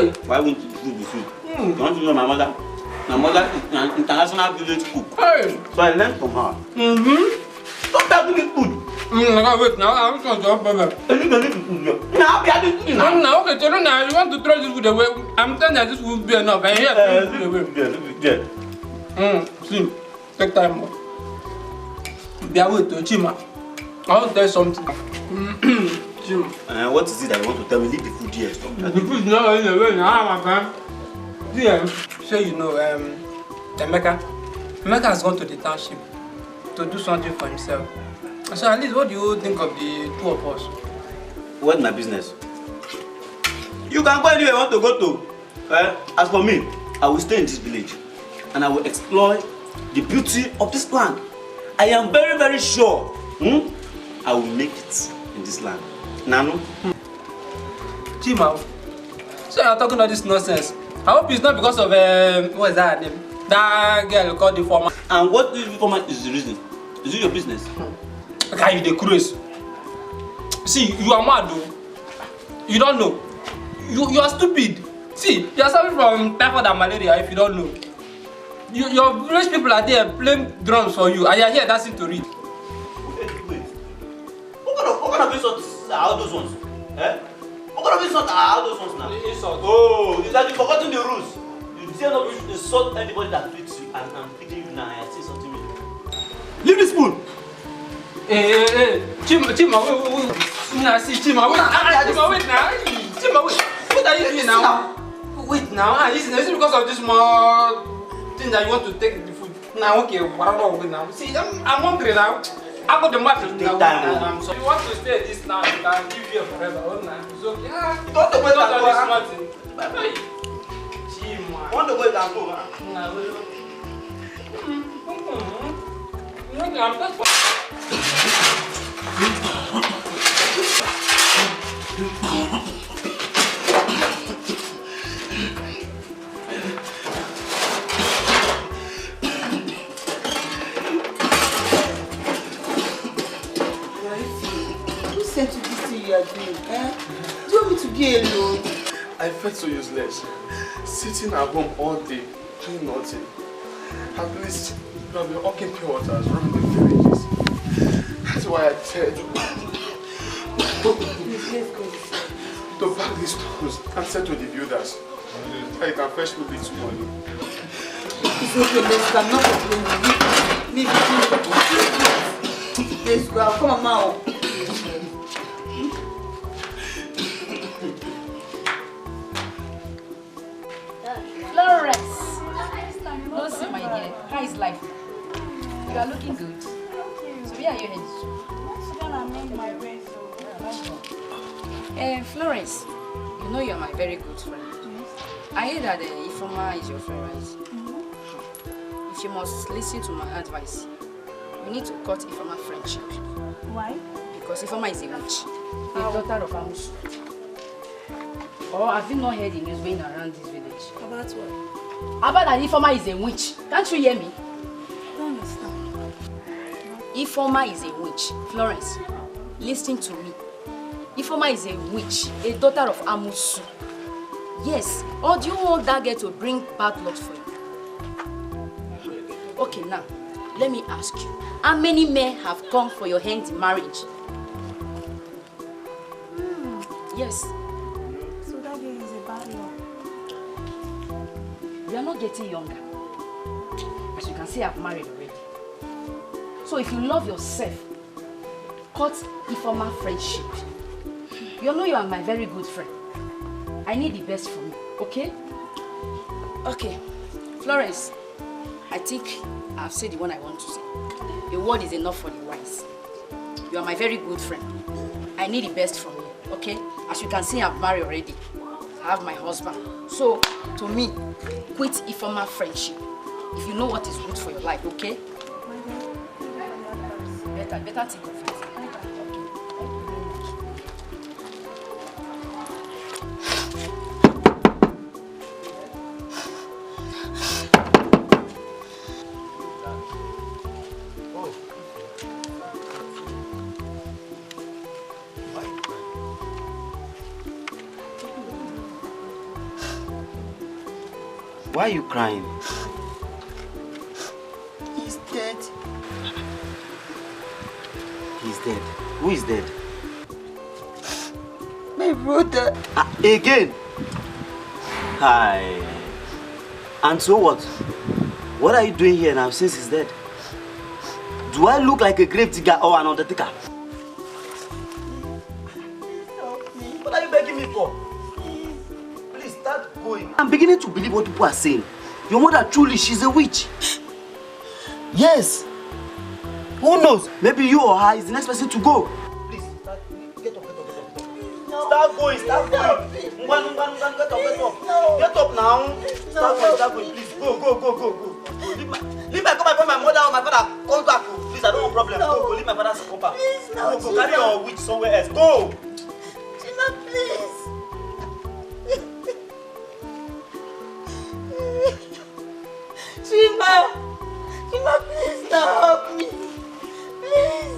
Hey. Why won't you do the food? You want to know my mother? My mother is an international village cook. Hey. So I learned from her. Stop talking me food. Wait now, I'm going to jump over. Now, Okay, tell you now, you want to throw this food away. I'm telling you, this would be enough. I hear yeah. See, take time more. Be able to Chima. I want to tell you something. What is it that you want to tell me? Leave the food here. Stop. The food is not in the way now, my friend. Yeah, so you know, Emeka has gone to the township to do something for himself. So at least, what do you think of the two of us? What's my business? You can go anywhere you want to go to. As for me, I will stay in this village and I will explore the beauty of this land. I am very, very sure I will make it in this land. Nanu? Chima, so you're talking all this nonsense. I hope it's not because of, what is that name? That girl called the former. And what is the former is the reason? Is it your business? Okay, you the cruise. See, you are mad though. You don't know. You are stupid. See, you are suffering from typhoid and malaria if you don't know. Your village people are there playing drums for you and you are here dancing to it. Wait. What kind of insults are those ones? What kind of insults are those ones now? Insult. Oh, is that you forgotten the rules? You dare not insult anybody that fits you and I'm feeding you now and I say something with you. Leave the spoon! Hey, Chima, wait. Nah, see, Chima, wait. Chima, wait now. Chima, wait. What are you doing now? Wait now. Listen, is it because of this small thing that you want to take the food? Now, okay, what wait now? See, I'm hungry now. I got the market now. I'm sorry. You want to stay this now? You can live here forever. Oh, nah. It's okay. You don't wait on this small thing. Bye. Chima. I want to go and go, man. Nah, wait. Okay, I'm just. Who sent you this thing you are doing? Do you want me to be alone? I felt so useless. Sitting at home all day, doing nothing. At least you have been hawking pure waters around the villages. That's why I said to pack these stones and sell to the builders. I can fetch me this money. It's okay, let's go. I'm not complaining. Maybe let's go. Come on, Mao. Florence! No, see, my dear. How is life? You are looking good. So, where are you headed? Florence, you know you are my very good friend. I hear that Ifoma is your friend, right? If you must listen to my advice, you need to cut Ifoma friendship. Why? Because Ifoma is a witch, the daughter of Amusu. Or have you not heard the news going around this village? About what? About that Ifoma is a witch. Can't you hear me? I don't understand. Ifoma is a witch. Florence, listen to me. Ifoma is a witch, a daughter of Amusu. Yes, or do you want that girl to bring bad luck for you? Okay, now, let me ask you. How many men have come for your hand in marriage? Yes. So that girl is a bad luck. You are not getting younger. As you can see, I've married already. So if you love yourself, cut Ifoma friendship. You know you are my very good friend. I need the best for me, okay? Okay, Florence, I think I've said the one I want to say. A word is enough for the wise. You are my very good friend. I need the best from you, okay? As you can see, I've married already. I have my husband. So, to me, quit Ifoma friendship. If you know what is good for your life, okay? Better think of it. Why are you crying? He's dead. He's dead. Who is dead? My brother. Again? Hi. And so what? What are you doing here now since he's dead? Do I look like a grave digger or an undertaker? Help me. What are you begging me for? Please start going. I'm beginning to believe what people are saying. Your mother truly, she's a witch. Yes. Who knows? Maybe you or her is the next person to go. Please, start. Get up. No. Start going. Get up. No. Get up now. Start going. Please, go. Leave my compound. My mother or my father come back. Please, I don't want problem. No. Go. Leave my father's compound. Please, no. Go. Carry your witch somewhere else. Go. Chima, please. Chima, please stop me. Please.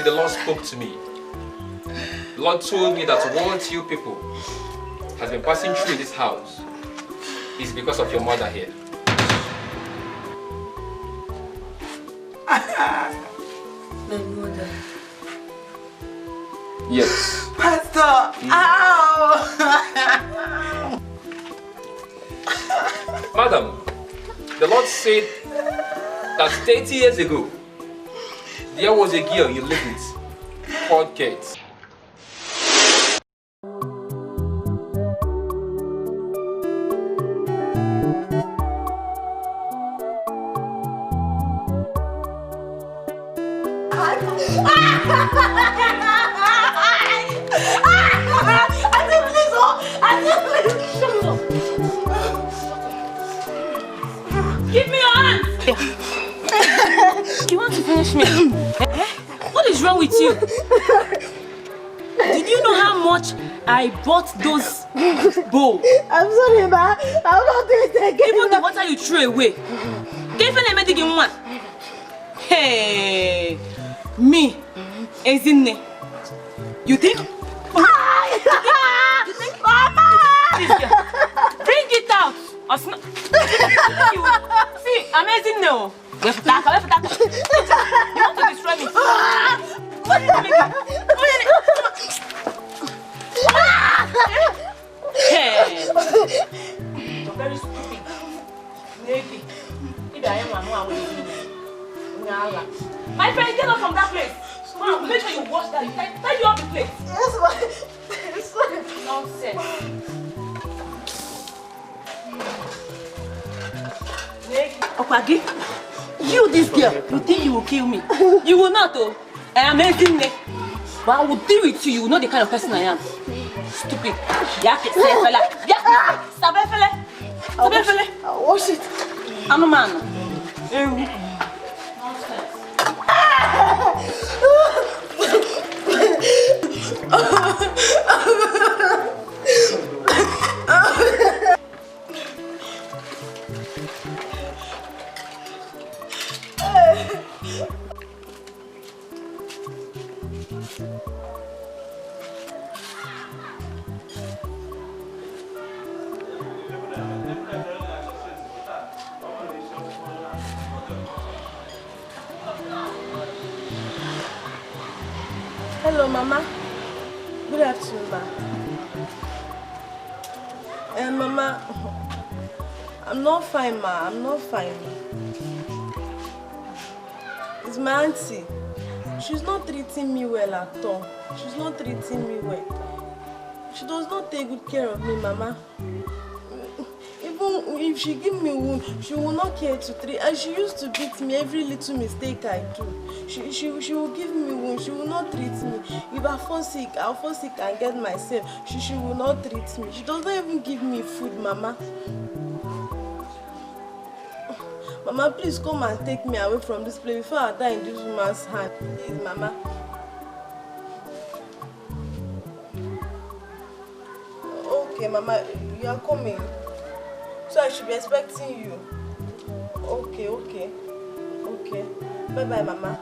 The Lord spoke to me. The Lord told me that what you people has been passing through this house is because of your mother here. My mother. Yes. Pastor! Ow! Madam, the Lord said that 30 years ago, there was a girl you lived with called Kate. Give me your hands! You want to finish me? What is wrong with you? Did you know how much I bought those bowls? I'm sorry, ma. I'll not do it again. Even the water you threw away. Hey, me, Ezinne. You think? You think? Mama! Bring it out. See, I'm Ezinne. You want to destroy me? What are you making? Hey! You're very stupid. Maybe I am one. My friend, get up from that place. Come on, make sure you wash that. Tidy you up the place. Yes, ma. Nonsense. Okwagi, you this girl, you think you will kill me? You will not, oh. I am Ezinne. But I will deal with you. You know the kind of person I am. Stupid. I'll wash it. I'm a man. Hello, Mama. Good afternoon, ma. Mama, I'm not fine, ma. I'm not fine. It's my auntie. She's not treating me well at all. She's not treating me well. She does not take good care of me, Mama. Even if she give me wound, she will not care to treat. And she used to beat me every little mistake I do. She will give me wound. She will not treat me. If I fall sick, I'll fall sick and get myself. She will not treat me. She does not even give me food, Mama. Mama, please come and take me away from this place before I die in this woman's hand. Please, Mama. Okay, Mama, you are coming. So I should be expecting you. Okay. Bye-bye, Mama.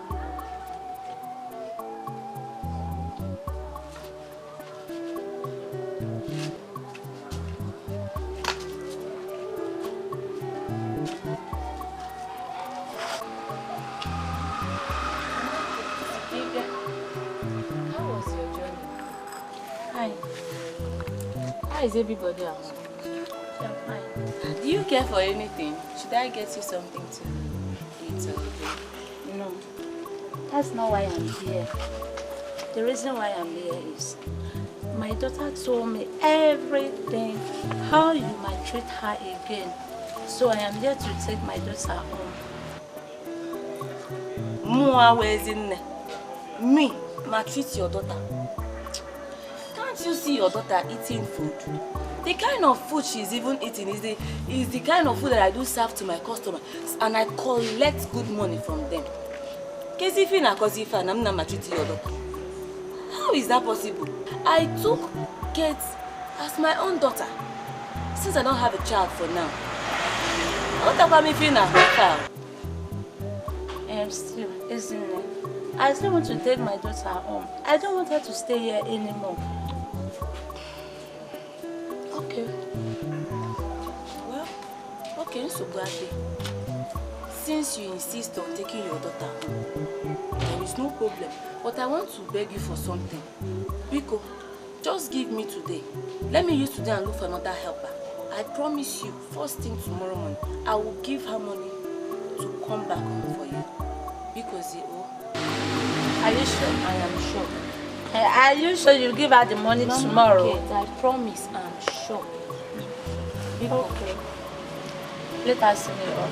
How was your journey? Hi. How is everybody at home? I'm fine. Do you care for anything? Should I get you something to eat or drink? No, that's not why I'm here. The reason why I'm here is my daughter told me everything, how you might treat her again. So I am here to take my daughter home. Mua, where's in there? Me, maltreat your daughter. Can't you see your daughter eating food? The kind of food she's even eating is the kind of food that I do serve to my customers, and I collect good money from them. I'm not maltreating your daughter. How is that possible? I took Kate as my own daughter, since I don't have a child for now. What about me feeling as my child? Still, isn't it? I still want to take my daughter home. I don't want her to stay here anymore. Okay. Well, okay, so gladly. Since you insist on taking your daughter home, there is no problem. But I want to beg you for something. Biko, just give me today. Let me use today and look for another helper. I promise you, first thing tomorrow morning, I will give her money to come back home for you. Because are you sure? I am sure. Are you sure you'll give her the money tomorrow? Kate, I promise, I'm sure. Okay. Let us see you off.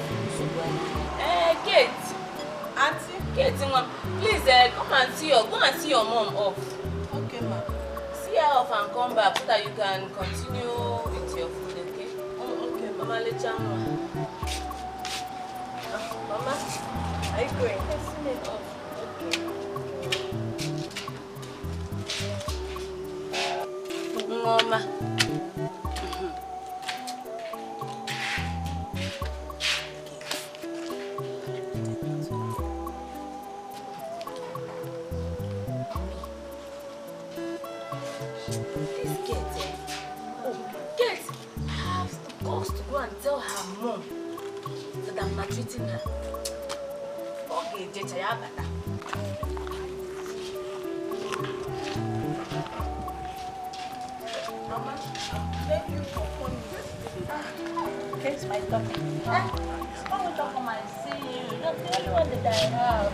Kate. Auntie. Kate, please go and see your mom off. Okay, ma. See her off and come back so that you can continue with your food, okay? Okay, ma. Mama, let you know. Mama, are you going? Yes, see me off. Okay. Mama. Tell her mom that I'm maltreating her. Okay, Jechaya Bata. Mama, thank you for coming. It's my daughter. Come and talk and see you. You're the only one that I have.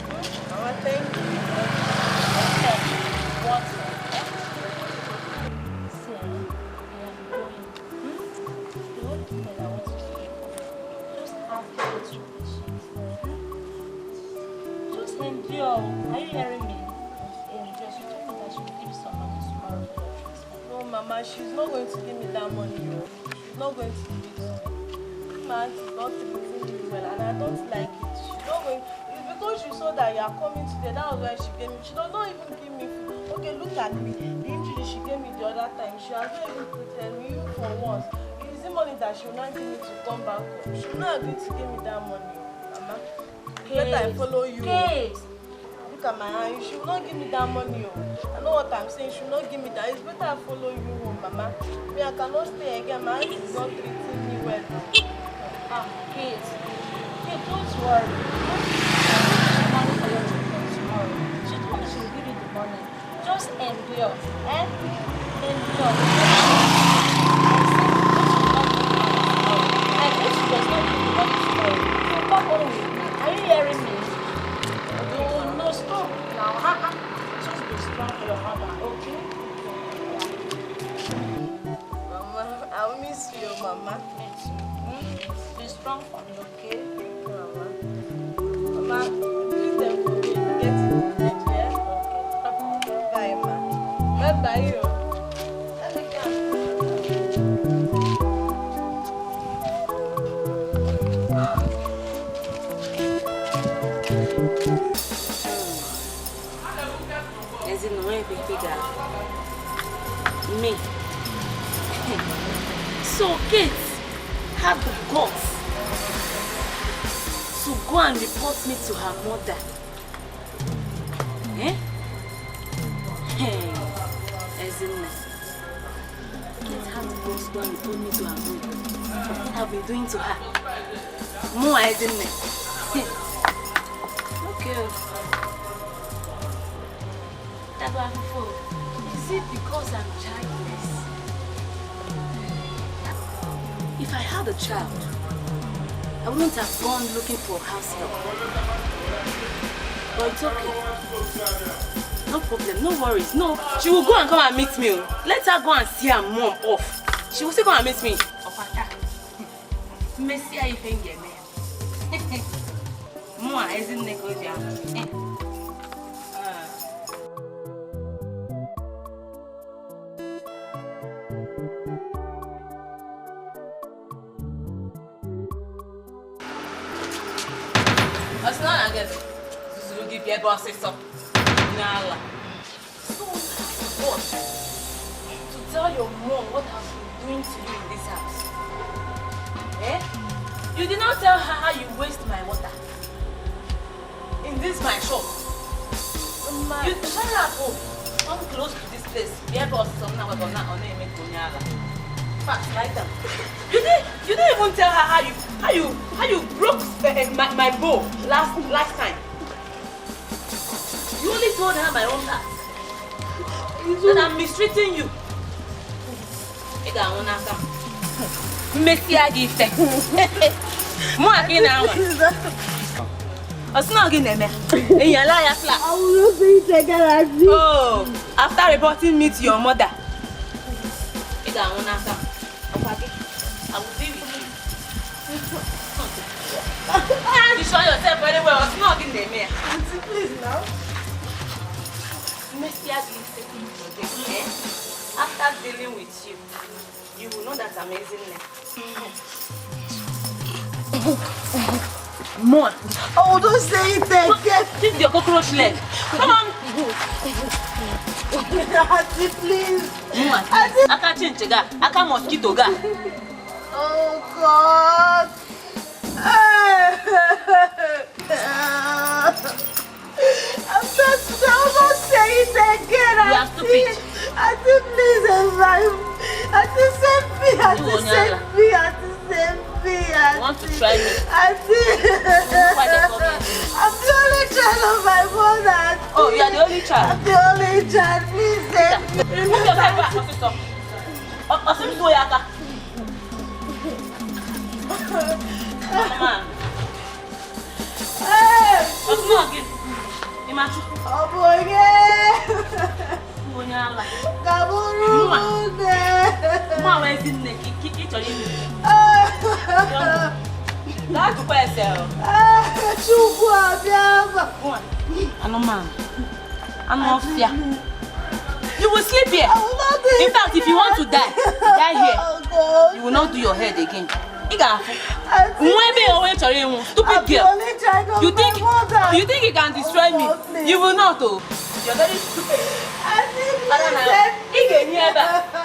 Mama, thank you. Okay. What? Are you hearing me? Just you told me that she will give you some money tomorrow for your transport. No, Mama, she's not going to give me that money. She's not going to give it to me. My aunt is not treating me well, and I don't like it. She's not going. It's because she saw that you are coming today. That was why she gave me. She does not even give me food. Okay, look at me. The injury she gave me the other time, she has not even treated me even for once. It's money that she will not give me to come back home. She will not agree to give me that money, Mama. Kate. Better I follow you. Kate. Look at my hand. She will not give me that money. I know what I'm saying. She will not give me that. It's better I follow you home, Mama. Me, I cannot stay again. My aunt is not treating me well. Kate. Kate, don't worry. Don't for your treatment tomorrow. She told me she will give you the money. Just endure. Endure. And if she does not give the money tomorrow, you'll come home with me. Are you hearing me? No, stop now. Just be strong for your mother, okay? Mama, I'll miss you, Mama. Be strong for me, okay? Mama, please tell me to get it, yeah? Okay. Bye, Ma. Bye-bye, you. Me. So Kate had the guts to go and report me to her mother. Eh? Ezinne. Kate had the guts to go and report me to her mother. What I've been doing to her. More Ezinne. Okay. That's what I'm for. Is it because I'm childless? If I had a child, I wouldn't have gone looking for house help. But it's okay. No problem, no worries. No, she will go and come and meet me. Let her go and see her mom off. She will still go and meet me. Messi, I think you me. More isn't negotiable. So what? To tell your mom what I've been doing to you in this house. Eh? You did not tell her how you waste my water. In this my shop. You shut up. Come close to this place. Fast, like that. You didn't even tell her how you broke my bowl last time. You only told her my own heart. That I'm mistreating you. You got one after. Messi, I give thanks. More again now. What's not again, man? In your liar flat. I will not say it again. Oh, after reporting me to your mother. You got one after. I will deal with you. You show yourself very well. What's not again, man? Auntie, please now. After dealing with you, you will know that I'm amazing. More. Oh, don't say it again. This is your cockroach leg. Come on. Auntie, please. More. I can't change the guy. I can't mosquito guy. Oh, God. I'm not saying it again. You are stupid. Auntie, please revive. Auntie, save me. Auntie, save me. Auntie, save me. You want to try me? Auntie. I'm the only child of my mother. Oh, you are the only child? I'm the only child. Please save me. Remove your head back, sister. Come on. Hey! What's not again? Oh boy, Kaburu. Where's in the kick or in? That's the question. I'm not fear. You will sleep here. In fact, if you want to die here. You will not do your head again. Stupid girl. You think you can destroy me? You will not. Oh, you're very stupid.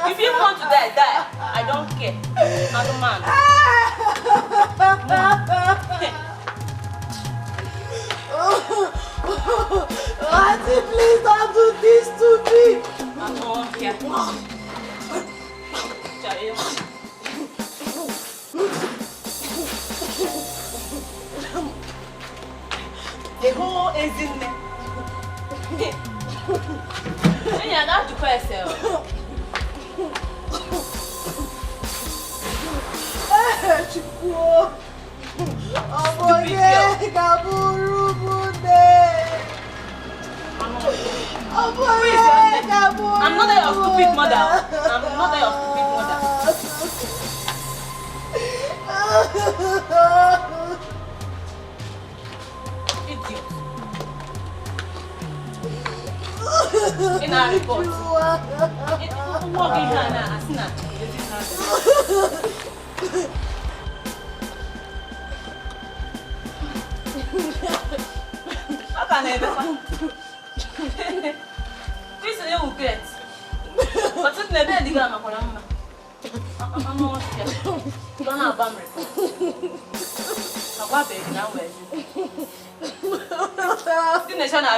If you want to die, die. I don't care. I'm a man. Auntie, please don't do this to me. I don't care. The whole is in there. I got to question. I'm not your stupid mother. I'm not your stupid mother. Idiot. In our report. Walking Hannah, Asna. How can I ever? This is you get. But it's never the gun of Columba. I'm not scared. You don't have a report. I'm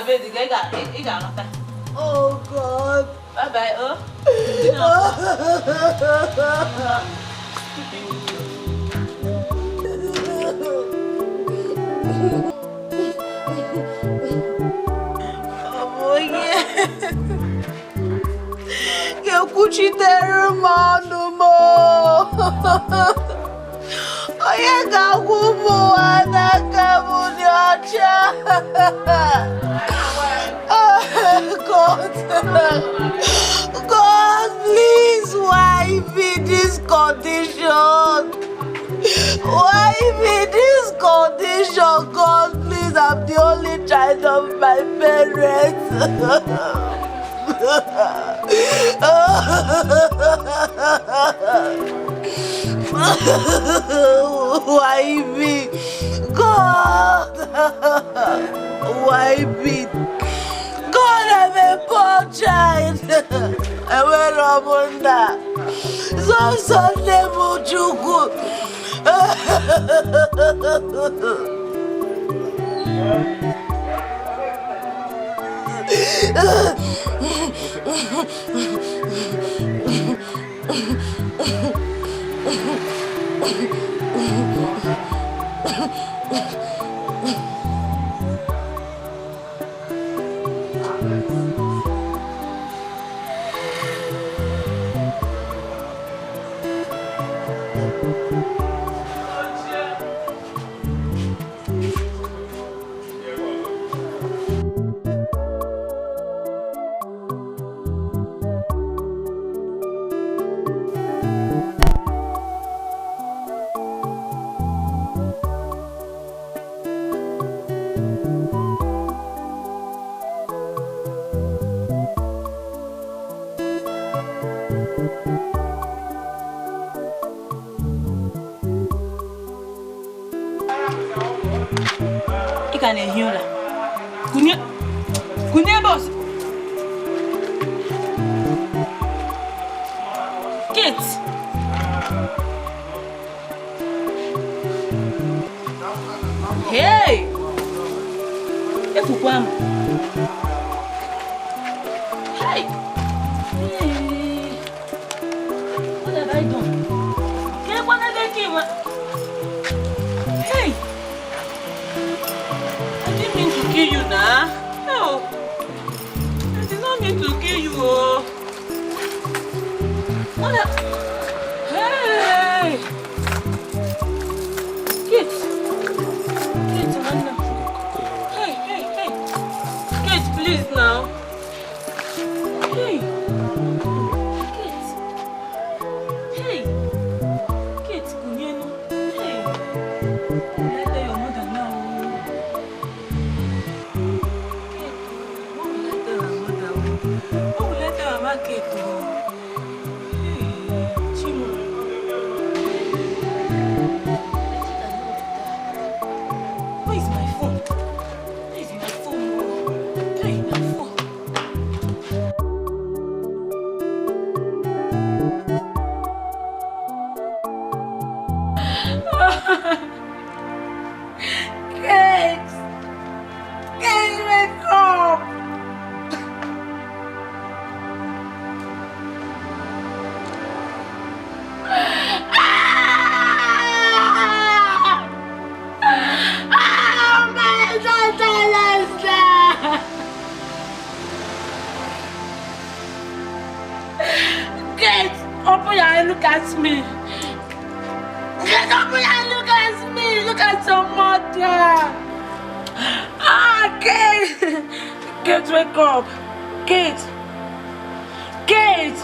baby now. Oh God. Bye bye. Oh yeah. Eu cuchitero mano mo. Oye gagumo anakamunyacha. God, please, why be this condition? Why be this condition? God, please, I'm the only child of my parents. Why me? God! Why me? God, I'm a poor child. I went up on that. So Sunday, Mujuku. Can you hear that? Kunya boss. Kate. Hey. Efukwam. Hey. Hey. What have I done? Can you wanna get him? Hey. Kill you now. No. I did not mean to kill you. What the? Hey! Kate! Kate, Amanda. Hey, hey, hey. Kate, please now. Hey. Kate. Hey. Kate, Kunyeno. Hey. Let your mother now. Where is my phone? Where is my phone? Hey, my phone. at me. Get up and look at me. Look at your mother. Ah, Kate. Kate, wake up. Kate. Kate.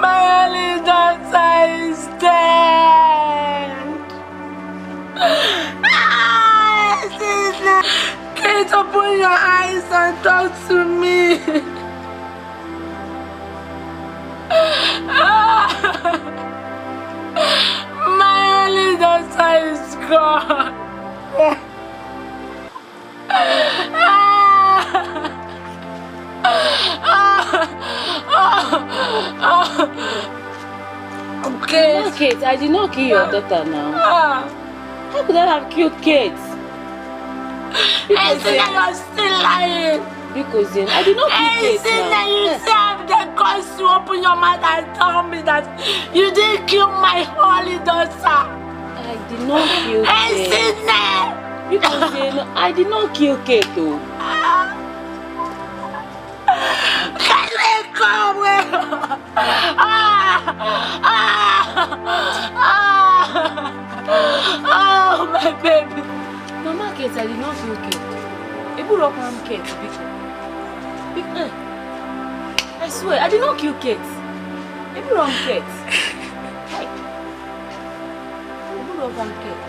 My only daughter is dead. Kate, open your eyes and talk to me. My only daughter is gone. Okay. No, Kate, I did not kill your daughter now. How could I have killed Kate? I see that you're still lying. Because I did not kill Kate now. That you have the guts to open your mouth and tell me that you didn't kill my holy daughter. I did not kill Kate. Because I did not kill Kate though. Oh, my baby. Mama Kate, I did not kill Kate. It would up on Kate, I swear, I did not kill Kate. It would on Kate. It would up on Kate.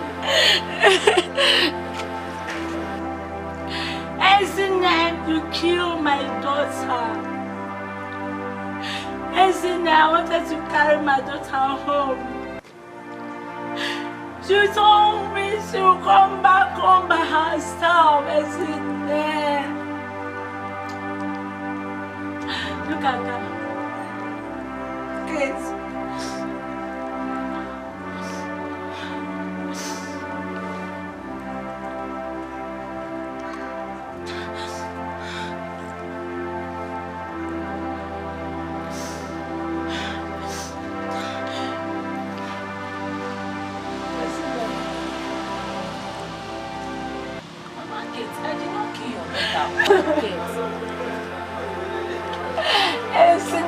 Ezinne, you killed my daughter. Ezinne, I wanted to carry my daughter home. She told me she will come back home by herself, Ezinne. Look at her. Kate.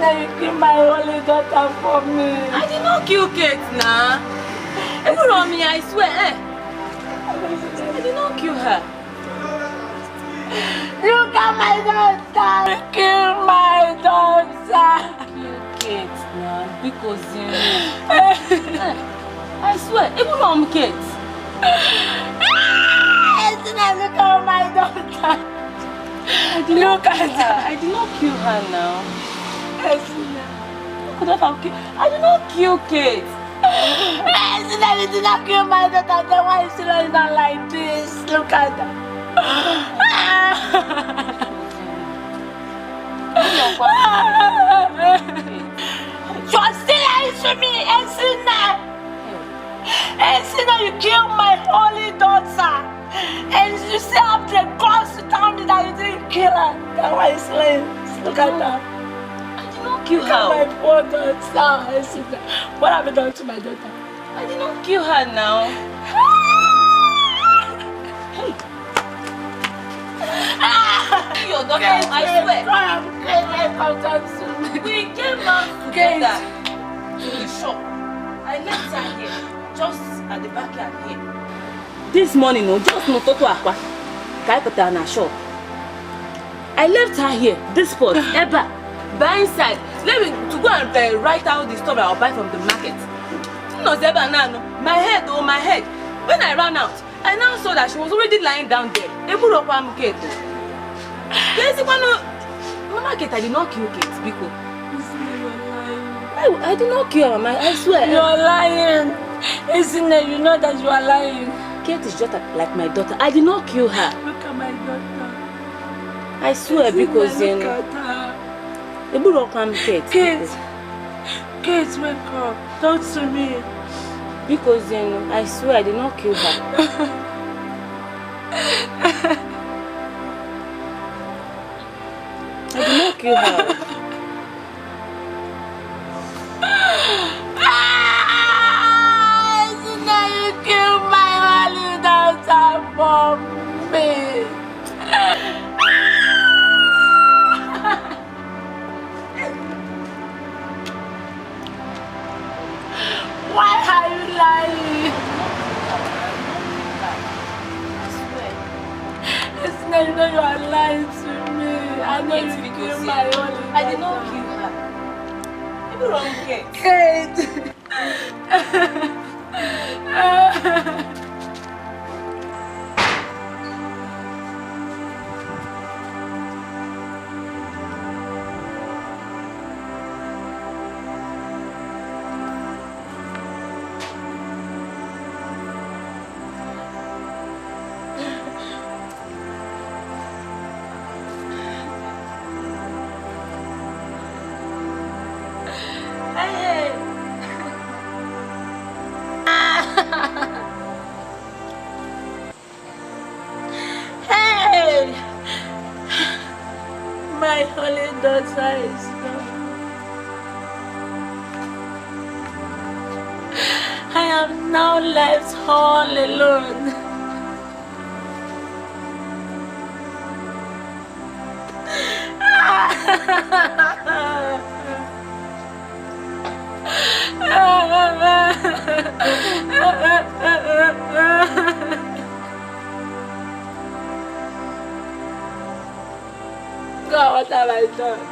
You killed my only daughter for me. I did not kill Kate now. Even on me, I swear. I did not kill her. Look at my daughter. You killed my daughter. Kill Kate now because I swear, even on Kate. Look at my daughter. Look at her. I did not kill her now. I did not kill Kate. You did not kill my daughter. Then why is she lying down like this? Look at her. You're still lying to me, Ezinne. Ezinne, you killed my holy daughter. And you still have the guts to tell me that you didn't kill her. Then why is she lying? Look at her. Kill her. My poor daughter. What have you done to my daughter? I did not kill her now. Hey. Your daughter, I swear. We came out together to the shop. I left her here, just at the backyard here. This morning, just no toto aqua. Kaikota na shop. I left her here, this spot, Eba. By inside, let me to go and write out the stuff I'll buy from the market. No, my head, my head. When I ran out, I now saw that she was already lying down there. They put up on Kate. Mama Kate, I did not kill Kate because I did not kill her, I swear. You are lying. Isn't it? You know that you are lying. Kate is just like my daughter. I did not kill her. Look at my daughter. I swear because look at her. Kate. Kate, wake up. Talk to me. Because I swear I did not kill her. I did not kill her. Now you killed my only daughter for me. lying. It's not, you know you are lying to me. I know you killed my only. I did not kill her. Maybe wrong here. Kate. My holy daughter is gone. I am now left all alone. God, what have I done?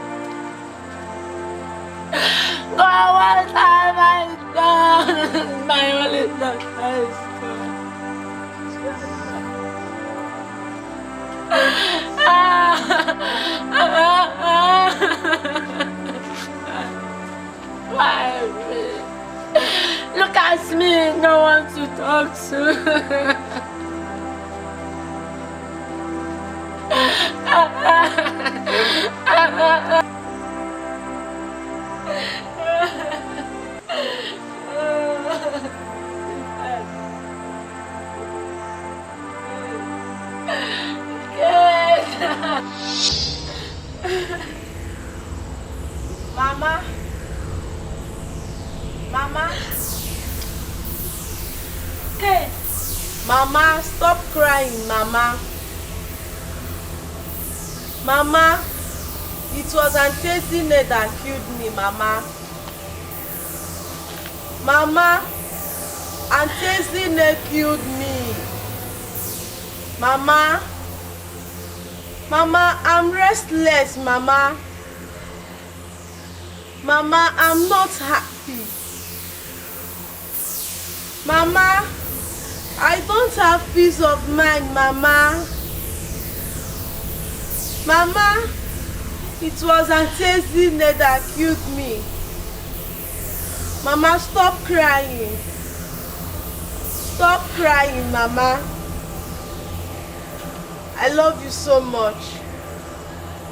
God, what have I done? My only daughter is gone. Why me? Look at me, no one to talk to. Mama. Mama. Hey. Mama, stop crying, Mama. Mama, it was Auntie Zine that killed me, Mama. Mama, Auntie Zine killed me. Mama. Mama, I'm restless, Mama. Mama, I'm not happy. Mama, I don't have peace of mind, Mama. Mama, it was Auntie Zine that killed me. Mama, stop crying. Stop crying, Mama. I love you so much.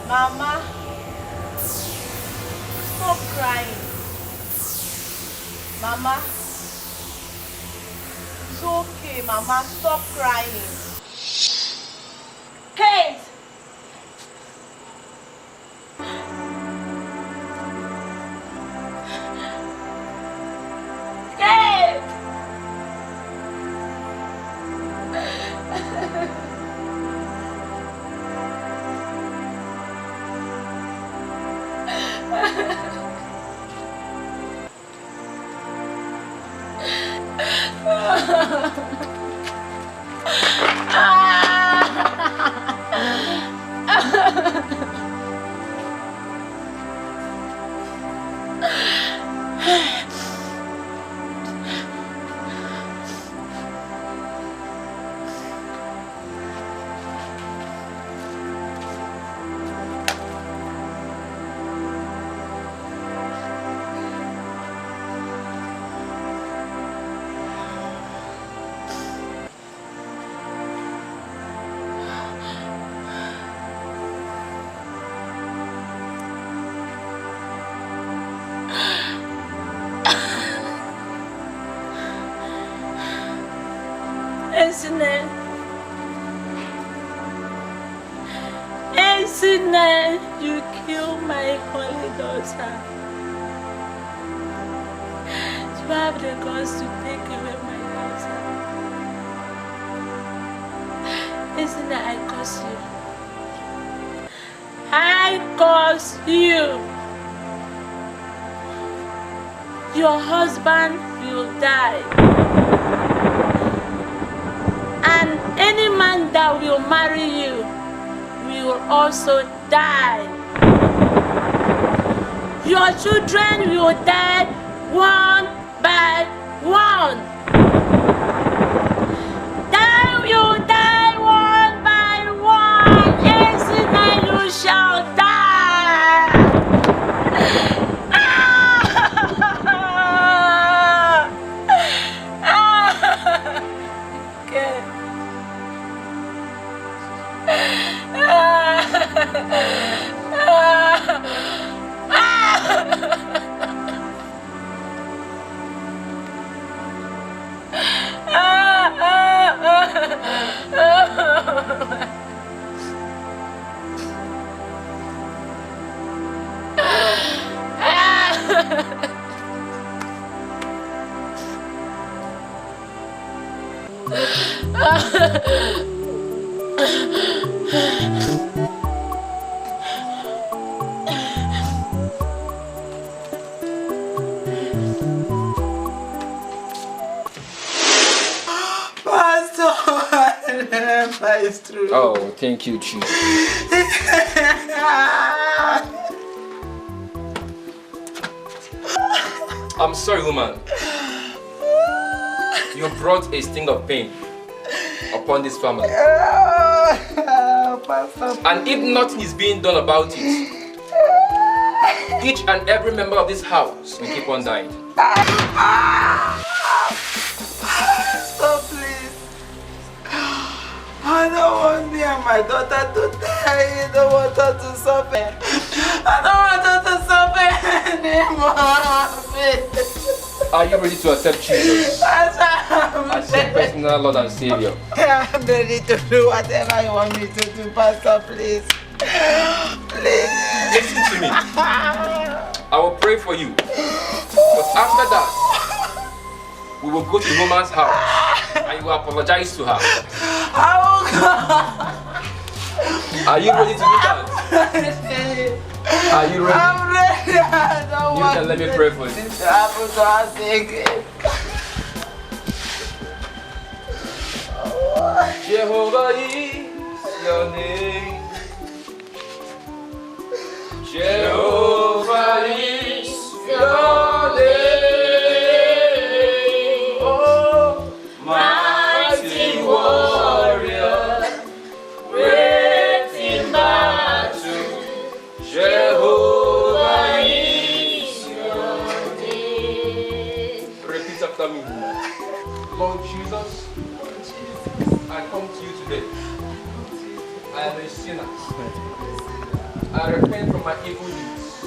Mama, stop crying. Mama, it's okay, Mama, stop crying. Kate! Kate! Isn't you killed my holy daughter? You have the guts to take away my daughter. Isn't I curse you? I curse you. your husband will die. And any man that will marry you will also die. Your children will die one by one. Then you die one by one. Yes, then you shall die. Okay. It's true. Oh, thank you, Chief. I'm sorry, woman. You brought a sting of pain upon this family. And if nothing is being done about it, each and every member of this house will keep on dying. Stop, please. I don't want me and my daughter to die. I don't want her to suffer. I don't want her to suffer anymore. Are you ready to accept Jesus as your personal Lord and Savior? I'm ready to do whatever you want me to do, Pastor, please. Please. Listen to me. I will pray for you. But after that, we will go to the woman's house and you will apologize to her. I will go. Are you ready to do that? Are you ready? I'm ready. I don't You want can let me pray for you. this to happen to us again. Jehovah is your name. Jehovah is your name. Oh, mighty warrior, great in battle. Jehovah is your name. Repeat after me. Lord Jesus, I come to you today. I am a sinner. I repent from my evil deeds.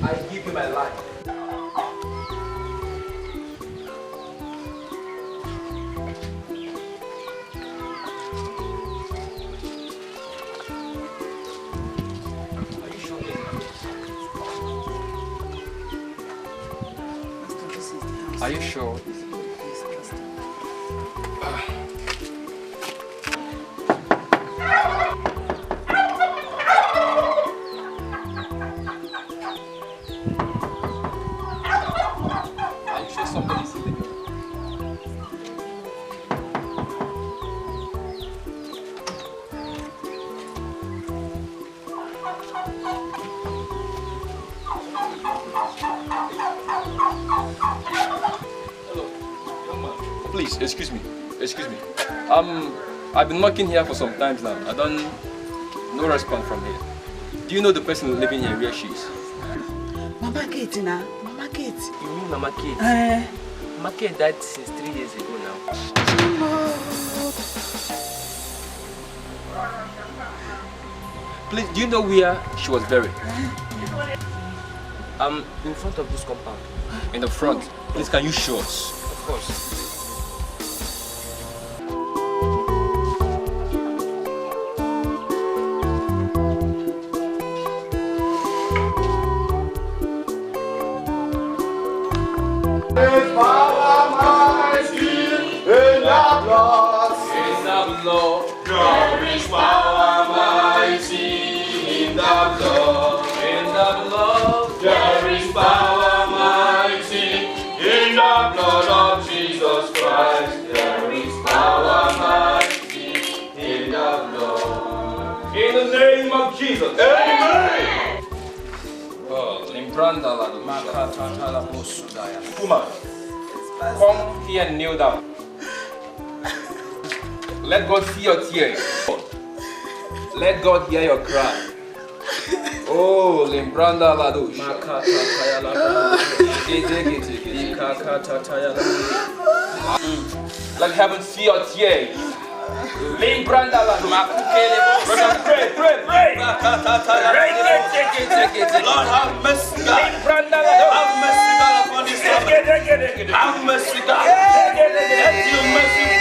I give you my life. Are you sure? Please, excuse me. I've been knocking here for some time now. No response from here. Do you know the person living here, where she is? Mama Kate now. Mama Kate. You mean Mama Kate? Mama Kate died since 3 years ago now. Please, do you know where she was buried? In front of this compound. In the front. Please, can you show us? Of course. There is power mighty in the blood. In the blood. There is power mighty Woman, come here and kneel down. Let God see your tears. Let God hear your cry. Oh, Limbranda Ladush. Let heaven see your tears. Limbranda Ladush. Pray. Lord, have mercy, God. Have mercy, God, upon this family. Have mercy, God. Let your mercy be.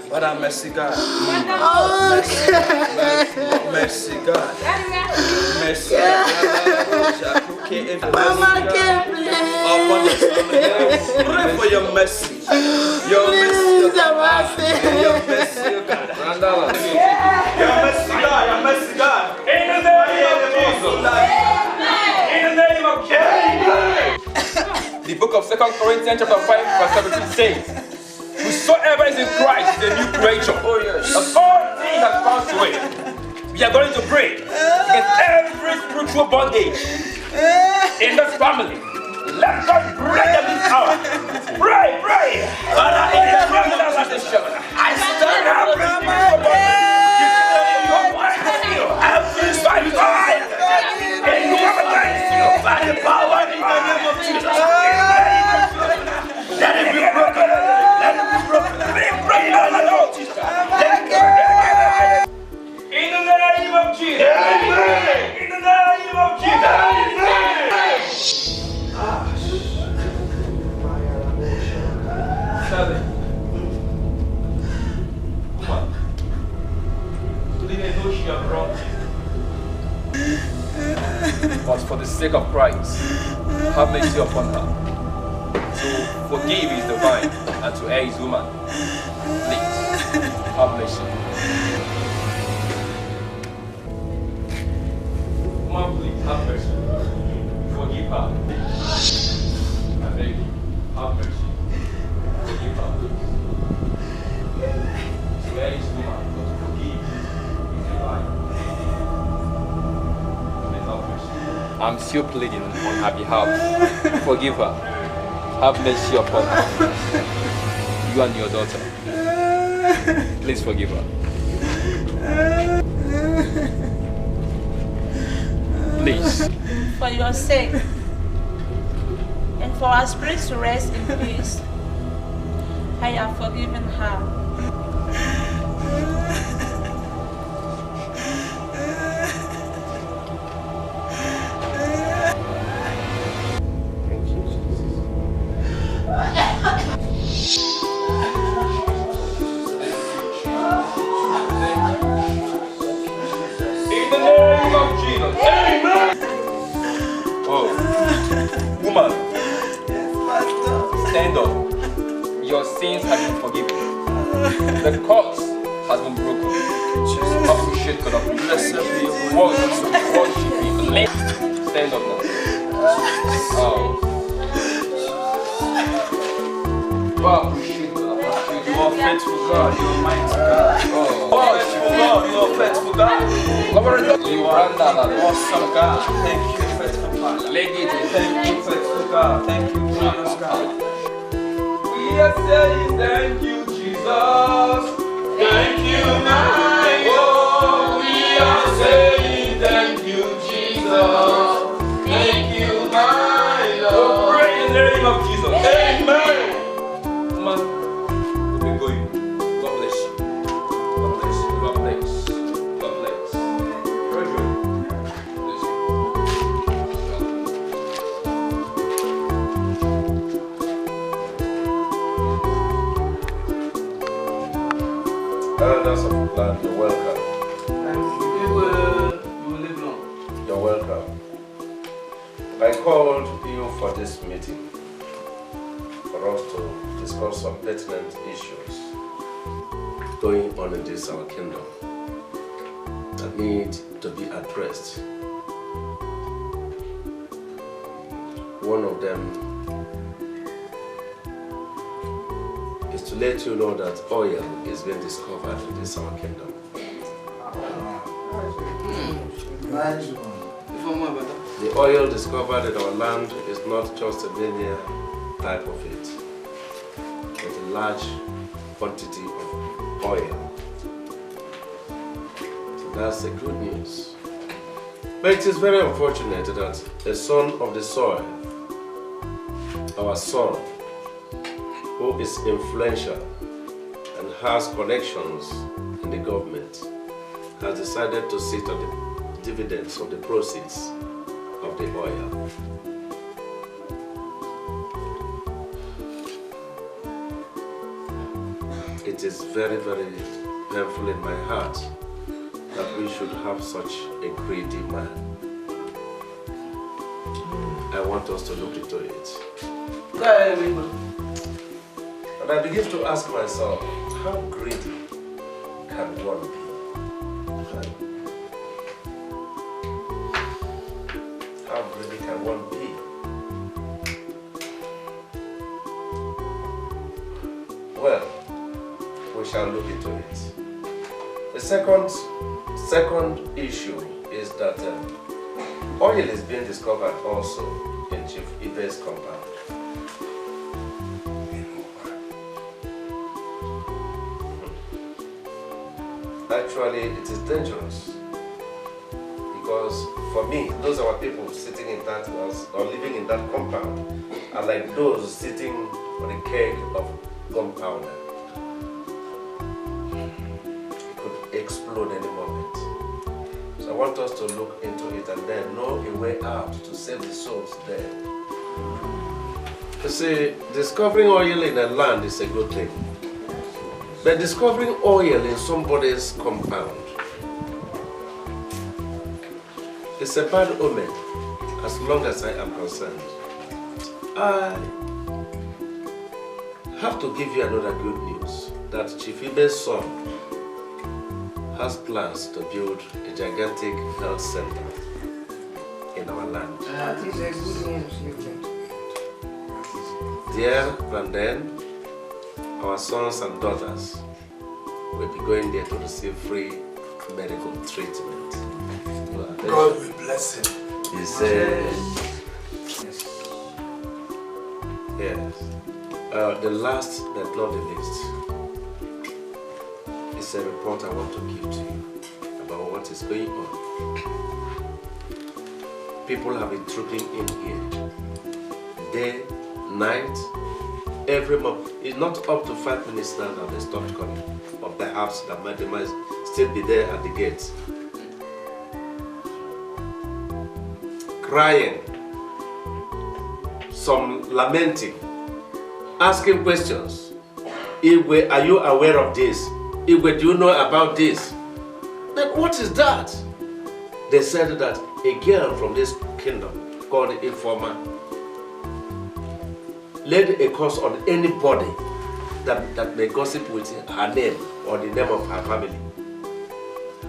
But have mercy, God. Mercy, God. Mercy, God. Mama, can't Upon this family. Pray for your mercy. Your mercy, God. Your mercy, God. Your mercy, God. Your mercy, God. In the name of Jesus. In the name of Jesus. The book of 2 Corinthians chapter 5 verse 17 says, whosoever is in Christ is a new creature. Oh yes. As all things have passed away. We are going to pray against every spiritual bondage in this family. Let God break them this hour. Pray. Father, in the name of Jesus, I stand up every spiritual bondage. Every spiritual bondage. By the power in the name of Jesus. Let it be broken. Let it be broken. Let it be broken. In the name of Jesus. Amen. In the name of Jesus. Amen. But for the sake of Christ, have mercy upon her. To forgive is divine, and to err is human. Please, have mercy. Woman, please, have mercy. Forgive her. I beg you, have mercy. Forgive her, please. To err is human, but to forgive is divine. I'm still pleading on her behalf. Forgive her. Have mercy upon her. You and your daughter. Please forgive her. Please. For your sake, and for our spirits to rest in peace, I have forgiven her. Stand up. Your sins have been forgiven. The curse has been broken. Appreciate God. Blessed be your worship be. Stand up now. Appreciate God. You are faithful God. You are mighty God. Faithful God. You are faithful God. You are awesome God. Thank you, faithful God. Thank you, faithful God. Thank you, glorious God. We are saying thank you, Jesus. Thank you, my God. We are saying thank you, Jesus. Thank you, my Lord. Oh, pray in the name of Jesus. Amen. Man, we'll be going. God bless you. God bless you. God bless. God bless. Brethren, bless you. Elders of the land, you're welcome. Thank you. You will live long. You're welcome. I called you for this meeting for us to discuss some pertinent issues going on in this our kingdom that need to be addressed. One of them is to let you know that oil is being discovered in this our kingdom. The oil discovered in our land is not just a linear type of it, but a large quantity of oil. So that's the good news. But it is very unfortunate that a son of the soil, our son, who is influential and has connections in the government, has decided to sit on the dividends of the proceeds of the oil. It is very, very painful in my heart that we should have such a greedy man. I want us to look into it. And I begin to ask myself, how greedy can one be? How greedy can one be? Well, we shall look into it. The second issue is that oil is being discovered also in Chief Ibe's compound. Actually, it is dangerous because for me, those are people sitting in that house or living in that compound are like those sitting on a keg of gunpowder. It could explode any moment. So I want us to look into it and then know a way out to save the souls there. You see, discovering oil in a land is a good thing. But discovering oil in somebody's compound is a bad omen as long as I am concerned. I have to give you another good news that Chief Ibe's son has plans to build a gigantic health center in our land. That is a good news. There and then, our sons and daughters will be going there to receive free medical treatment. God will bless him. He said, yes. The last but not the least is a report I want to give to you about what is going on. People have been trooping in here, day, night, every month. It's not up to 5 minutes now that they stopped coming. Of the house that might still be there at the gates. Crying, some lamenting, asking questions. Igwe, are you aware of this? Igwe, do you know about this? Then what is that? They said that a girl from this kingdom called Informer laid a curse on anybody that may gossip with her name or the name of her family.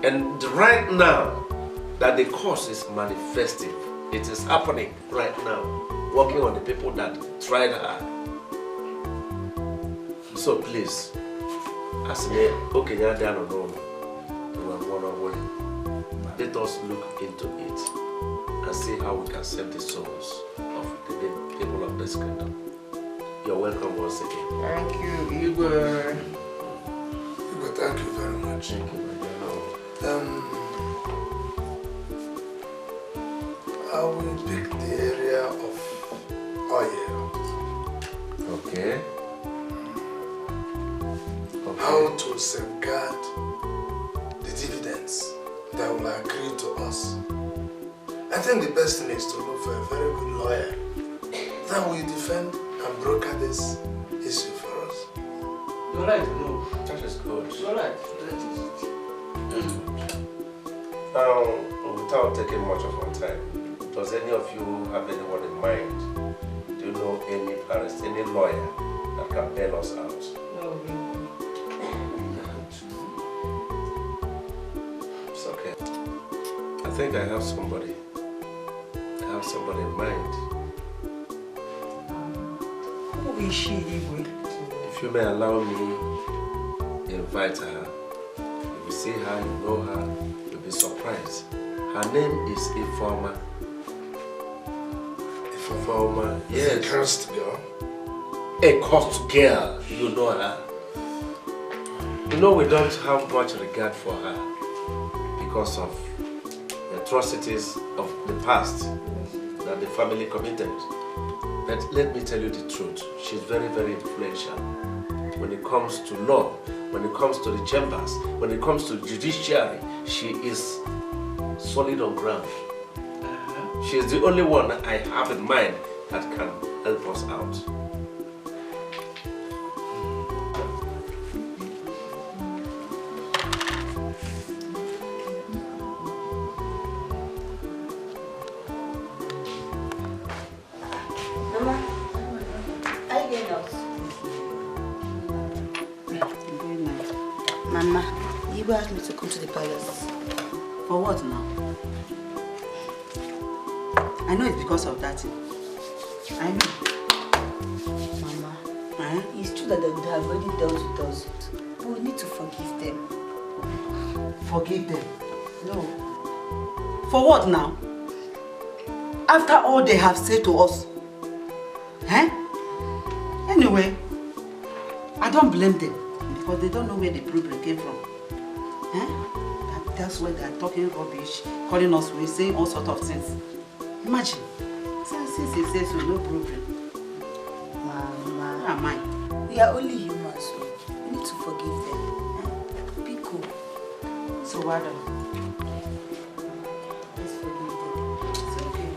And right now that the curse is manifesting, it is happening right now, working on the people that tried her. So please, as me, okay, let us look into it and see how we can save the souls of the people of this kingdom. You're welcome once again. Thank you, Igwe. Igwe, thank you very much. Thank you, I will pick the area of oil. Okay. How to safeguard the dividends that will accrue to us. I think the best thing is to look for a very good lawyer that will defend and broker this issue for us. You're right, no. That is good. You're right. Without taking much of our time, does any of you have anyone in mind? Do you know any parents, any lawyer that can bail us out? No. It's okay. I think I have somebody. I have somebody in mind. Who is she, Igwe? If you may allow me, invite her. If you see her, you know her, you'll be surprised Her name is Ifeoma. Ifeoma, yes. A cursed girl? A cursed girl, you know her. You know we don't have much regard for her because of the atrocities of the past that the family committed. But let me tell you the truth, she's very, very influential. When it comes to law, when it comes to the chambers, when it comes to judiciary, she is solid on ground. She is the only one I have in mind that can help us out. Mama, are you going out? Mama, you asked me to come to the palace. For what now? I know it's because of that thing. I know. Mama, it's true that they have already dealt with us, but we need to forgive them. Forgive them? No. For what now? After all they have said to us. Eh? Anyway, I don't blame them because they don't know where the problem came from. Eh? That's why they are talking rubbish, calling us weird, saying all sorts of things. Imagine. Since he says so, no problem. Mama. Who am I? We are only humans, so we need to forgive them. Eh? Be cool. So what do? Let's forgive them. It's okay.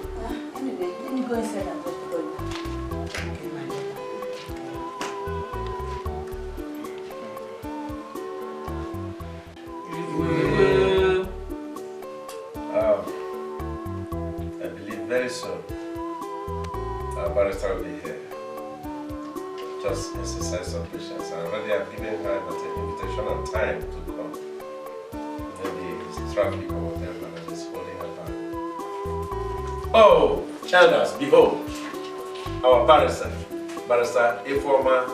Anyway, let me go inside and talk to them. Okay, my I believe very soon our barrister will be here. Just exercise some patience. I already have given her an invitation and time to come. Maybe it's traffic or whatever that is holding her back. Oh, elders, behold, our barrister, Barrister Ifeoma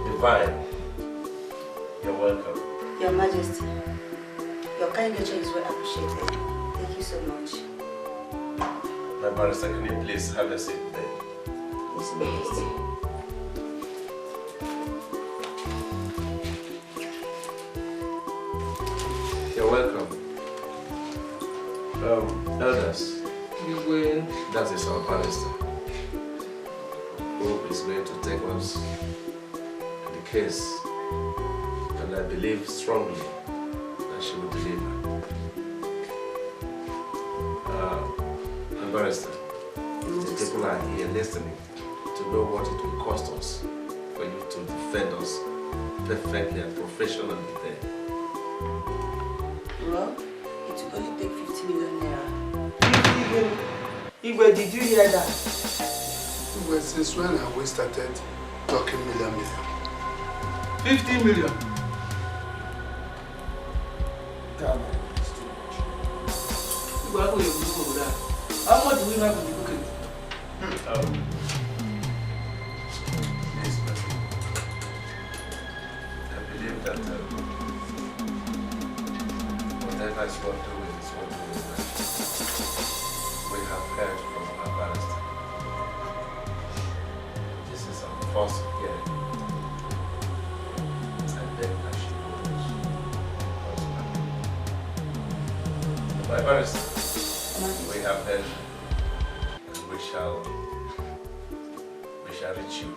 Divine. You're welcome. Your Majesty, your kind nature is well appreciated. Thank you so much. My barrister, can you please have a seat there? Yes, Majesty. You're welcome. Elders, that is our barrister, who is going to take us the case, and I believe strongly that she will deliver. Barrister, the people are here listening to know what it will cost us for you to defend us perfectly and professionally there. Well, it will only take 50 million naira. Igwe, did you hear that? Well, since when have we started talking million? 50 million. Damn it. How much do we have in the booking? Yes, President. I believe that whatever is worth doing is worth doing. We have heard from our barrister. This is our first hearing. And then that she goes. My barrister, we have heard. We shall reach you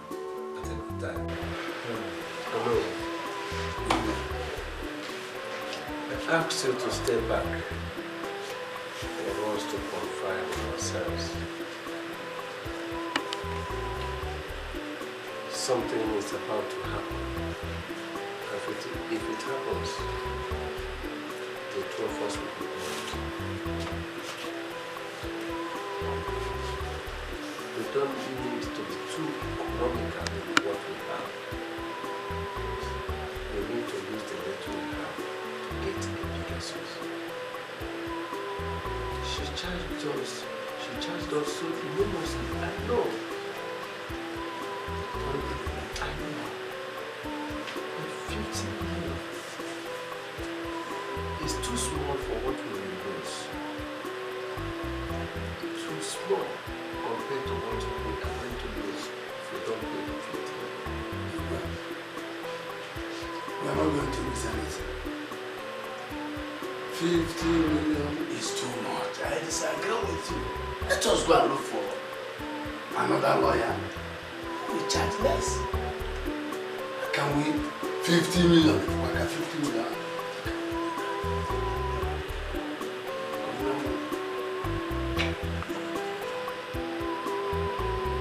at a good time. Hello. I asked you to stay back for us to confide in ourselves. Something is about to happen. If it happens, the two of us will be involved. We don't need to be too economical in what we have. We need to use the little we have to get a bigger source. She charged us so enormously. I know. I know. But 50 million is too small for what we will lose. anything. 50 million is too much. I disagree with you. Let us go and look for another lawyer. We charge less. Can we 50 million? If we get 50 million.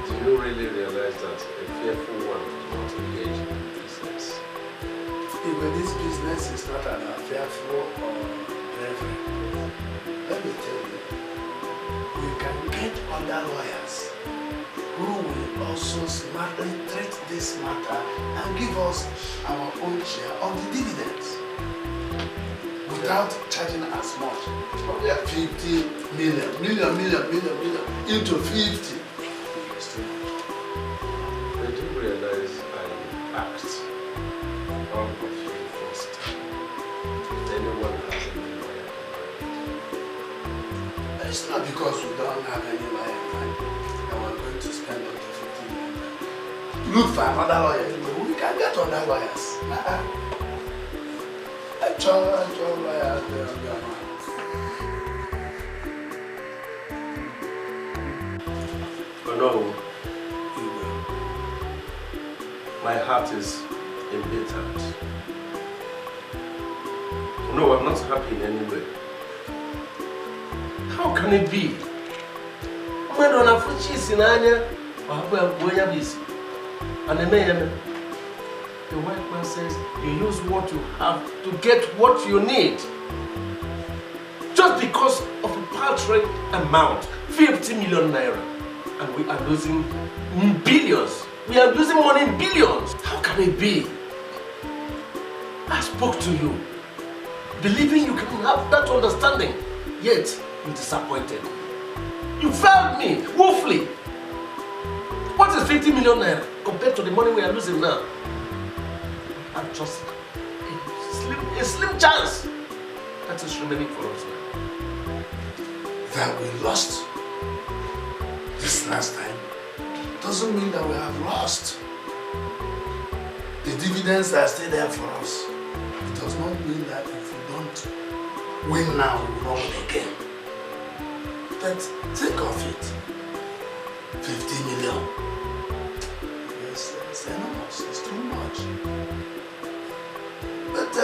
Do you really realize that a fearful one does not engage in business? Even this business is not an fearful or reverend. Let me tell you, we can get other lawyers who will also smartly treat this matter and give us our own share of the dividends without charging as much. Probably 50 million into 50. I do realize I asked all of you first. If anyone has any lawyer in mind. It's not because we don't have any lawyer in mind that we're going to spend up to 50 million. Look for another lawyer. We can get other lawyers. Actual lawyers, they are their minds. But no, my heart is embittered. No, I'm not happy in any way. How can it be? When on a foot cheese in Anya, or where busy, and the white man says you use what you have to get what you need. Just because of a paltry amount, 50 million naira, and we are losing billions. We are losing money in billions. How can it be? I spoke to you, believing you can have that understanding, yet you disappointed. You failed me woefully. What is 50 million naira compared to the money we are losing now? And just a slim chance that is remaining for us now. That we lost this last time doesn't mean that we have lost. The dividends are still there for us. It does not mean that if we don't win now, we will not win again. But think of it. 50 million. It's enormous. It's too much. But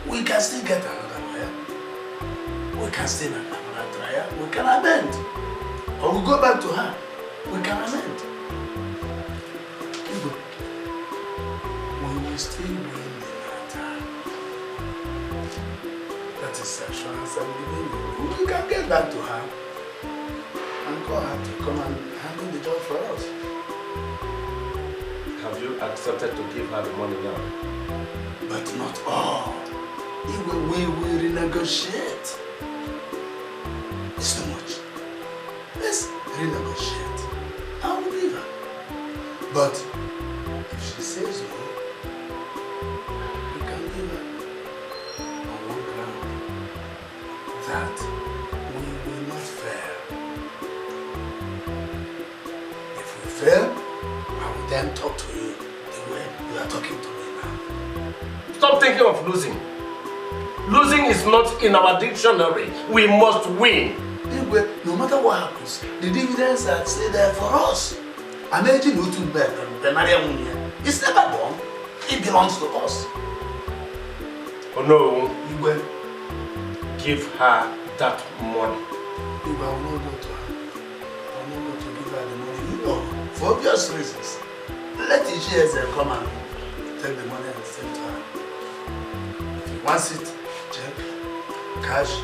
we can still get another lawyer. We can still make another trial. We can amend. Or we go back to her. We can amend. We will still win the matter. That is assurance I'm giving you. We can get back to her and call her to come and handle the job for us. Have you accepted to give her the money now? But not all. We will renegotiate. It's too much. Let's renegotiate. I will leave her. But if she says no, we can leave her on one ground. That we will not fail. If we fail, I will then talk to you the way you are talking to me now. Stop thinking of losing. Losing is not in our dictionary. We must win. Anyway, no matter what happens, the dividends are still there for us. Imagine you two bed and it's never born. It belongs to us. Oh no. You will give her that money. You will not go to her. I will not go to give her the money. You know, for obvious reasons. Let the shares come and take the money and send to her. If you want it, check, cash.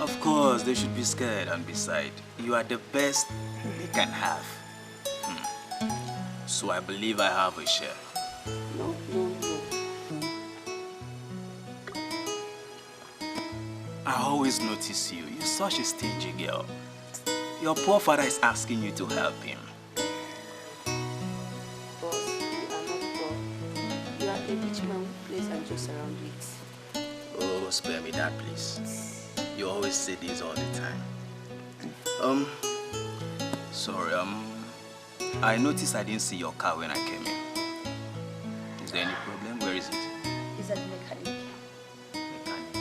Of course, they should be scared, and beside, you are the best they can have. So I believe I have a share. No. I always notice you. You're such a stingy girl. Your poor father is asking you to help him. Boss, you are not poor. You are a rich man who plays and jokes around with. Oh, spare me that, please. You always say this all the time. Sorry, I noticed I didn't see your car when I came in. Is there any problem? Where is it? It's at the mechanic. Mechanic?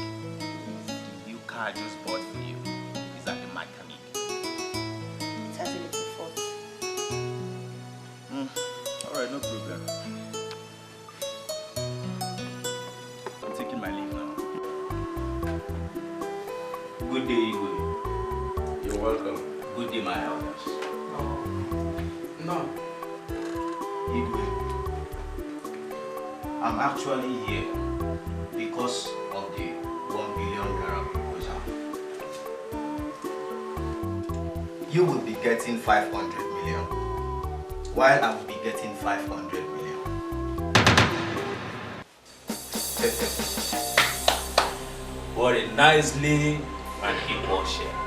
The new car I just bought for you is at the mechanic. It has a little fault. Alright, no problem. I'm taking my leave now. Good day, Igwe. You're welcome. Good day, my elders. No. Igwe, I'm actually here because of the 1 billion naira proposal. You will be getting 500 million, while I will be getting 500 million. What a nicely and equal share.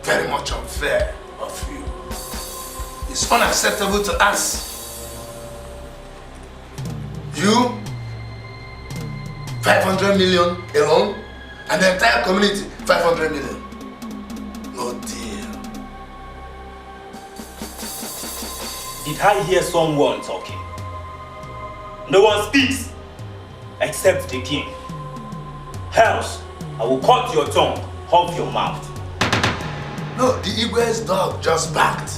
Very much unfair of you. It's unacceptable to us. You, 500 million alone, and the entire community, 500 million. No deal. Did I hear someone talking? No one speaks except the king. Else, I will cut your tongue off your mouth. No, the Igwe's dog just barked.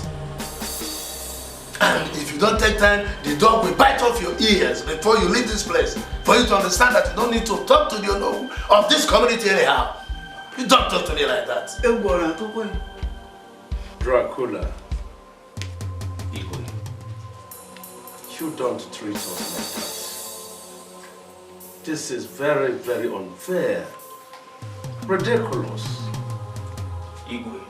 And if you don't take time, the dog will bite off your ears before you leave this place. For you to understand that you don't need to talk to the owner of this community anyhow. You don't talk to me like that. Dracula, you don't treat us like that. This is very, very unfair. Ridiculous. Igwe,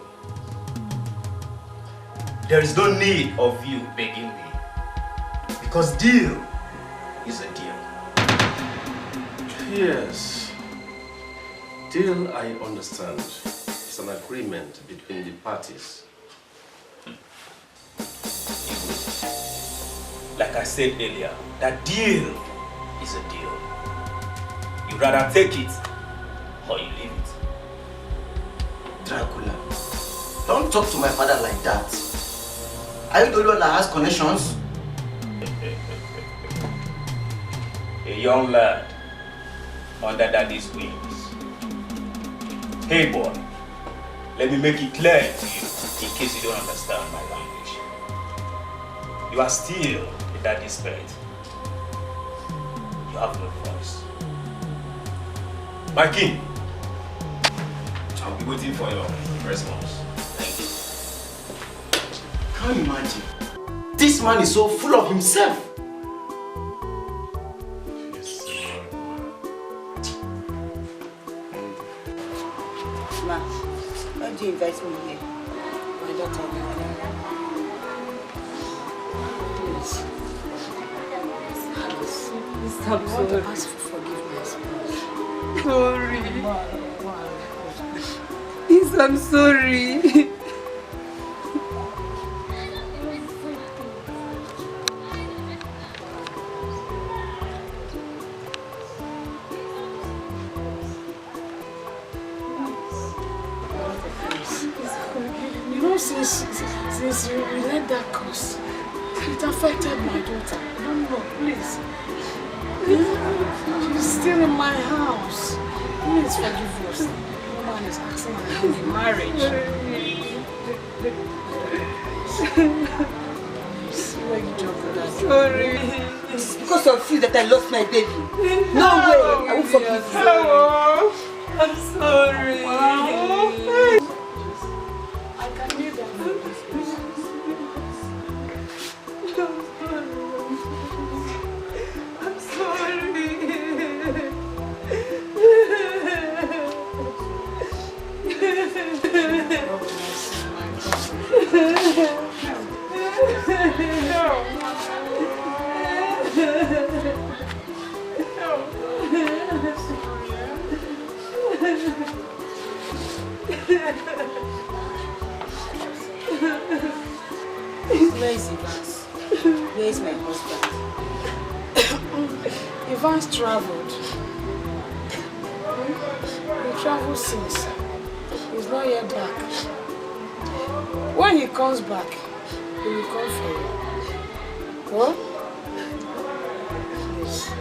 there is no need of you begging me. Because deal is a deal. Yes. Deal, I understand. It's an agreement between the parties. Like I said earlier, that deal is a deal. You rather take it or you leave it. Dracula, don't talk to my father like that. Are you the one that has connections? A young lad under daddy's wings. Hey boy, let me make it clear to you in case you don't understand my language. You are still a daddy's pet. You have no voice. My king, I'll be waiting for your response. Thank you. Can't you imagine? This man is so full of himself. Ma, why do you invite me here? My daughter, please. I'm sorry. Ask for forgiveness. Sorry. Please, I'm sorry. Since you let that curse, it affected my daughter. I don't know, please. She's still in my house. Please forgive us. No one is asking her in marriage. See where you jump with that. Sorry. It's because of you that I lost my baby. No way. I won't forgive you. I'm sorry. I can do that. I'm sorry. Where is Evans? Where is my husband? Evans traveled. He traveled since. He's not yet back. When he comes back, he will come for you. What? Yes.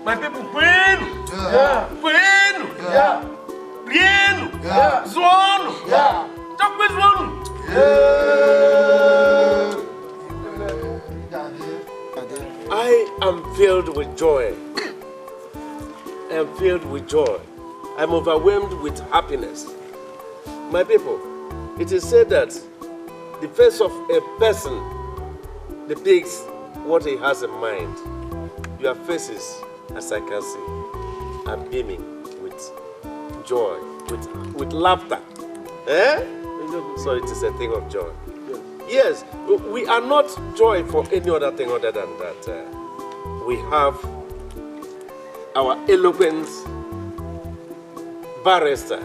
My people, Queen! Yeah. Queen! Yeah. Bien! Yeah. Zwan! Yeah. Talk with one! I am filled with joy. I am filled with joy. I'm overwhelmed with happiness. My people, it is said that the face of a person depicts what he has in mind. Your faces, as I can see, are beaming with joy, with laughter. Eh? So it is a thing of joy. Yes, we are not joy for any other thing other than that. We have our eloquent barrister,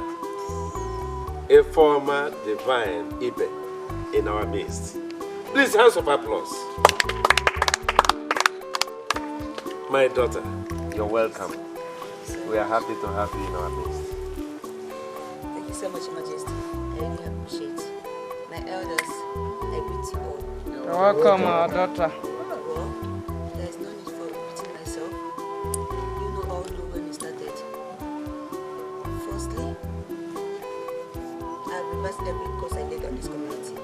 a former divine Ibe in our midst. Please, hands of applause. My daughter, you're welcome. We are happy to have you in our midst. Thank you so much, Your Majesty. I really appreciate it. My elders, I greet you all. You're welcome, our daughter. Well, there is no need for repeating myself. You all know when we started. Firstly, I have reversed every course I laid on this community.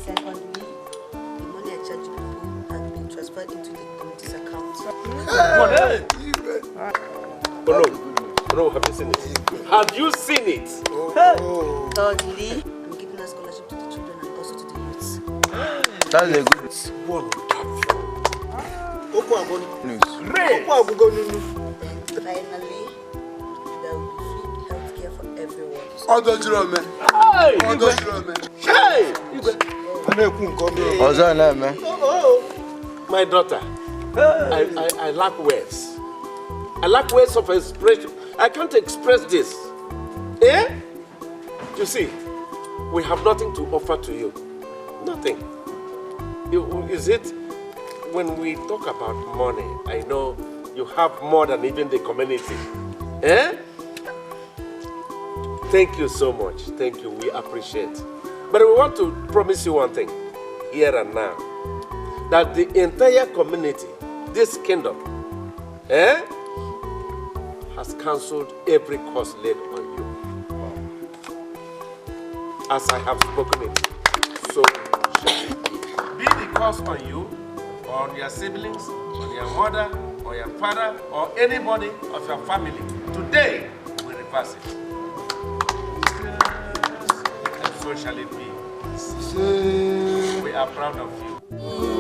Secondly, the money I charge people has been transferred into the community's account. Hey! No, have you seen it? Have you seen it? Thirdly, I'm giving a scholarship to the children and also to the youths. That's a good one. Finally, there will be free healthcare for everyone. My daughter, I lack words. I lack words of expression. I can't express this. Eh? You see, we have nothing to offer to you. Nothing. Is it when we talk about money, I know you have more than even the community. Eh? Thank you so much. Thank you. We appreciate. But we want to promise you one thing, here and now, that the entire community, this kingdom, has cancelled every cost laid on you. As I have spoken it, so shall it be. Be the cost on you, or on your siblings, on your mother, or your father, or anybody of your family. Today, we reverse it. And so shall it be. We are proud of you.